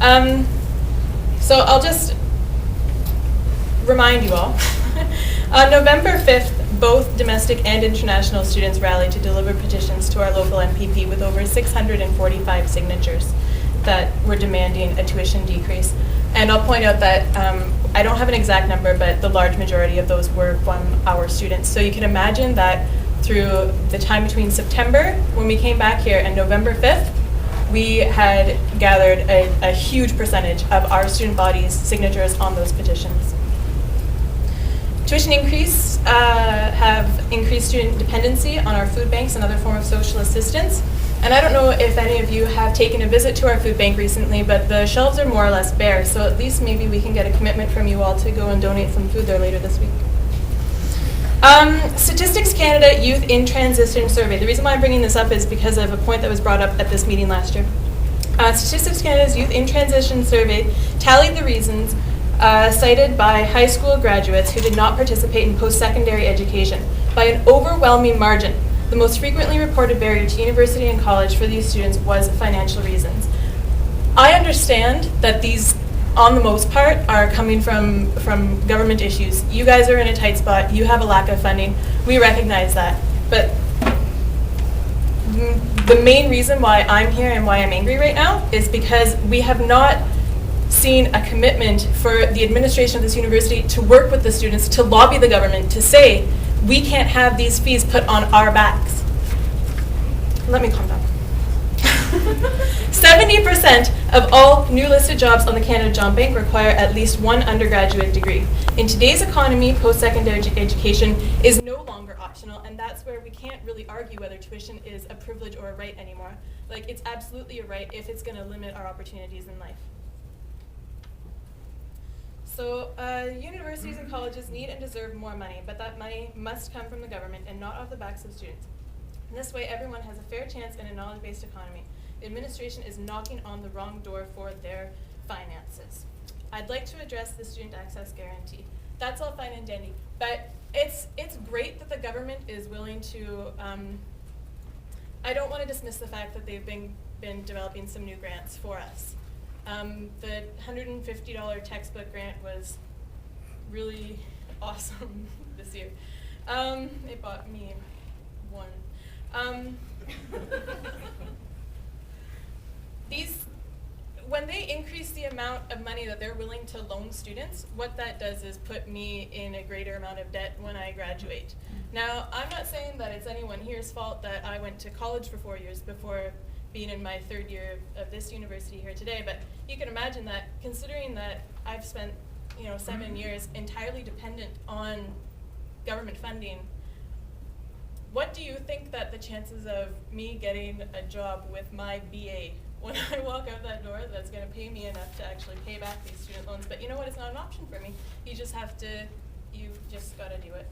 So I'll just remind you all. On November 5th, both domestic and international students rallied to deliver petitions to our local MPP with over 645 signatures that were demanding a tuition decrease. And I'll point out that I don't have an exact number, but the large majority of those were from our students. So you can imagine that through the time between September, when we came back here, and November 5th, we had gathered a huge percentage of our student body's signatures on those petitions. Tuition increase have increased student dependency on our food banks and other forms of social assistance. And I don't know if any of you have taken a visit to our food bank recently, but the shelves are more or less bare, so at least maybe we can get a commitment from you all to go and donate some food there later this week. Statistics Canada Youth in Transition Survey. The reason why I'm bringing this up is because of a point that was brought up at this meeting last year. Statistics Canada's Youth in Transition Survey tallied the reasons cited by high school graduates who did not participate in post-secondary education. By an overwhelming margin, the most frequently reported barrier to university and college for these students was financial reasons. I understand that these, on the most part, are coming from government issues. You guys are in a tight spot. You have a lack of funding. We recognize that. But the main reason why I'm here and why I'm angry right now is because we have not seen a commitment for the administration of this university to work with the students, to lobby the government, to say, we can't have these fees put on our backs. Let me calm down. 70% of all new listed jobs on the Canada Job Bank require at least one undergraduate degree. In today's economy, post-secondary education is no longer optional, and that's where we can't really argue whether tuition is a privilege or a right anymore. Like, it's absolutely a right if it's going to limit our opportunities in life. So universities and colleges need and deserve more money, but that money must come from the government and not off the backs of students. In this way, everyone has a fair chance in a knowledge-based economy. The administration is knocking on the wrong door for their finances. I'd like to address the student access guarantee. That's all fine and dandy, but it's great that the government is willing to, I don't want to dismiss the fact that they've been developing some new grants for us. The $150 textbook grant was really awesome this year. It bought me one. When they increase the amount of money that they're willing to loan students, what that does is put me in a greater amount of debt when I graduate. Now, I'm not saying that it's anyone here's fault that I went to college for 4 years before being in my third year of this university here today, but you can imagine that, considering that I've spent 7 years entirely dependent on government funding, what do you think that the chances of me getting a job with my BA when I walk out that door that's going to pay me enough to actually pay back these student loans? But you know what, it's not an option for me. You've just got to do it.